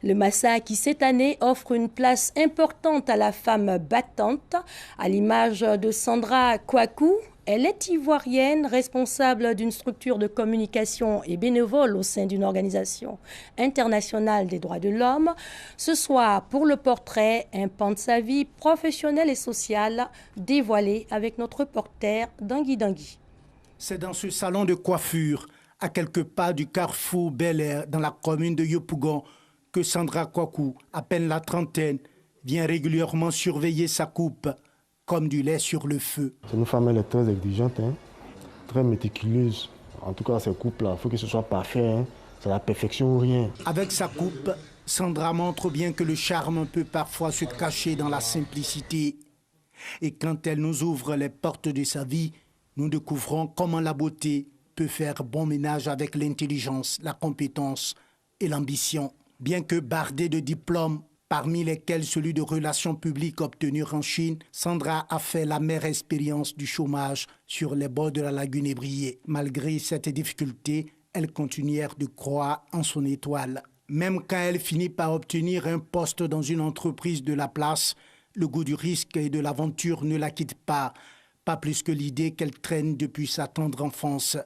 Le Massa qui cette année offre une place importante à la femme battante, à l'image de Sandra Kouakou. Elle est ivoirienne, responsable d'une structure de communication et bénévole au sein d'une organisation internationale des droits de l'homme. Ce soir, pour le portrait, un pan de sa vie professionnelle et sociale dévoilé avec notre reporter Dangui Dangui. C'est dans ce salon de coiffure, à quelques pas du carrefour Bel-Air, dans la commune de Yopougon, que Sandra Kouakou, à peine la trentaine, vient régulièrement surveiller sa coupe, comme du lait sur le feu. C'est une femme, elle est très exigeante, très méticuleuse. En tout cas, ces coupes-là, il faut que ce soit parfait. C'est la perfection ou rien. Avec sa coupe, Sandra montre bien que le charme peut parfois se cacher dans la simplicité. Et quand elle nous ouvre les portes de sa vie, nous découvrons comment la beauté peut faire bon ménage avec l'intelligence, la compétence et l'ambition. Bien que bardée de diplômes, parmi lesquels celui de relations publiques obtenu en Chine, Sandra a fait l'amère expérience du chômage sur les bords de la lagune ébriée. Malgré cette difficulté, elle continuèrent de croire en son étoile. Même quand elle finit par obtenir un poste dans une entreprise de la place, le goût du risque et de l'aventure ne la quitte pas plus que l'idée qu'elle traîne depuis sa tendre enfance,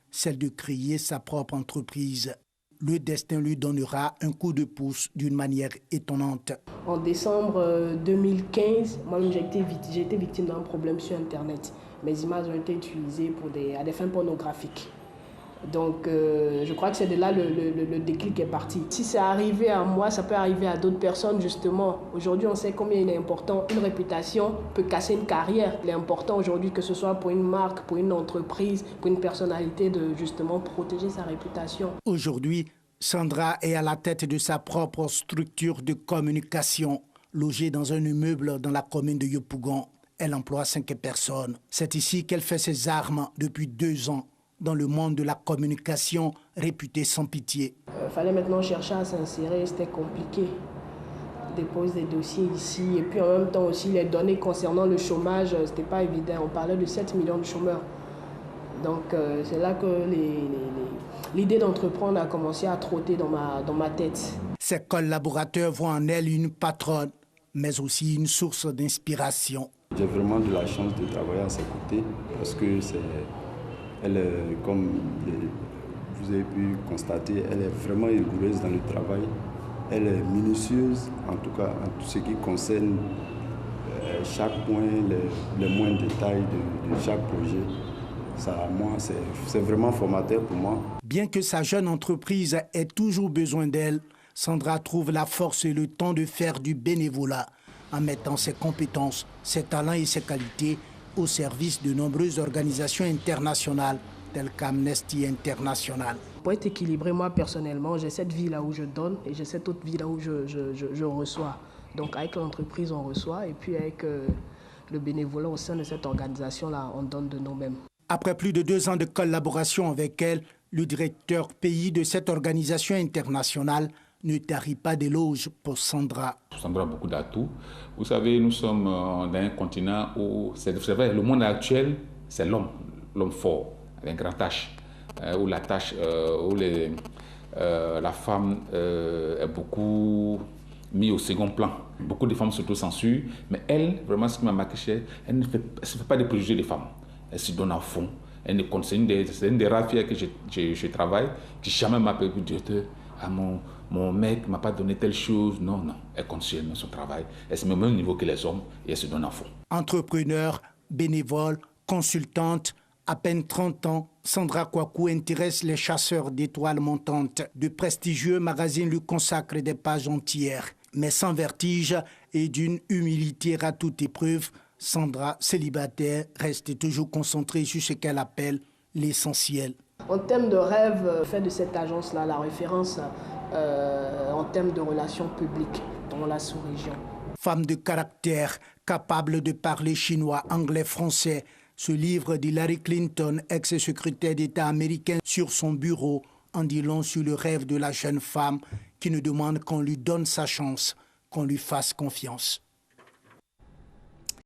celle de créer sa propre entreprise. Le destin lui donnera un coup de pouce d'une manière étonnante. En décembre 2015, moi-même j'ai été victime d'un problème sur Internet. Mes images ont été utilisées à des fins pornographiques. Donc je crois que c'est de là le déclic est parti. Si c'est arrivé à moi, ça peut arriver à d'autres personnes justement. Aujourd'hui, on sait combien il est important. Une réputation peut casser une carrière. Il est important aujourd'hui que ce soit pour une marque, pour une entreprise, pour une personnalité de justement protéger sa réputation. Aujourd'hui, Sandra est à la tête de sa propre structure de communication, logée dans un immeuble dans la commune de Yopougon. Elle emploie 5 personnes. C'est ici qu'elle fait ses armes depuis 2 ans. Dans le monde de la communication réputé sans pitié. Fallait maintenant chercher à s'insérer, c'était compliqué. Dépose des dossiers ici et puis en même temps aussi les données concernant le chômage, c'était pas évident. On parlait de 7 millions de chômeurs. Donc c'est là que l'idée d'entreprendre a commencé à trotter dans ma tête. Ses collaborateurs voient en elle une patronne, mais aussi une source d'inspiration. J'ai vraiment de la chance de travailler à ses côtés parce que elle, comme vous avez pu constater, elle est vraiment rigoureuse dans le travail. Elle est minutieuse, en tout cas, en tout ce qui concerne chaque point, les moindres détails de chaque projet. Ça, moi, c'est vraiment formateur pour moi. Bien que sa jeune entreprise ait toujours besoin d'elle, Sandra trouve la force et le temps de faire du bénévolat en mettant ses compétences, ses talents et ses qualités au service de nombreuses organisations internationales telles qu'Amnesty International. Pour être équilibré, moi personnellement, j'ai cette vie là où je donne et j'ai cette autre vie là où je reçois. Donc avec l'entreprise, on reçoit et puis avec le bénévolat au sein de cette organisation-là, on donne de nous-mêmes. Après plus de 2 ans de collaboration avec elle, le directeur pays de cette organisation internationale ne tarit pas d'éloges pour Sandra. Sandra a beaucoup d'atouts. Vous savez, nous sommes dans un continent où, vous savez, le monde actuel, c'est l'homme fort, avec un grand H, où la tâche, où la femme est beaucoup mise au second plan. Beaucoup de femmes s'auto-censurent, mais elle, vraiment, ce qui m'a marqué, elle ne se fait pas des préjugés des femmes. Elle se donne à fond. C'est une des rares filles que je travaille, qui jamais m'appelle pour dire mon mec ne m'a pas donné telle chose. Non, elle continue dans son travail. Elle se met au même niveau que les hommes et elle se donne à fond. Entrepreneur, bénévole, consultante, à peine 30 ans, Sandra Kouakou intéresse les chasseurs d'étoiles montantes. De prestigieux magazines lui consacrent des pages entières. Mais sans vertige et d'une humilité à toute épreuve, Sandra, célibataire, reste toujours concentrée sur ce qu'elle appelle l'essentiel. En termes de rêve, fait de cette agence-là la référence en termes de relations publiques dans la sous-région. Femme de caractère, capable de parler chinois, anglais, français, ce livre d'Hillary Clinton, ex-secrétaire d'État américain, sur son bureau, en dit long sur le rêve de la jeune femme qui ne demande qu'on lui donne sa chance, qu'on lui fasse confiance.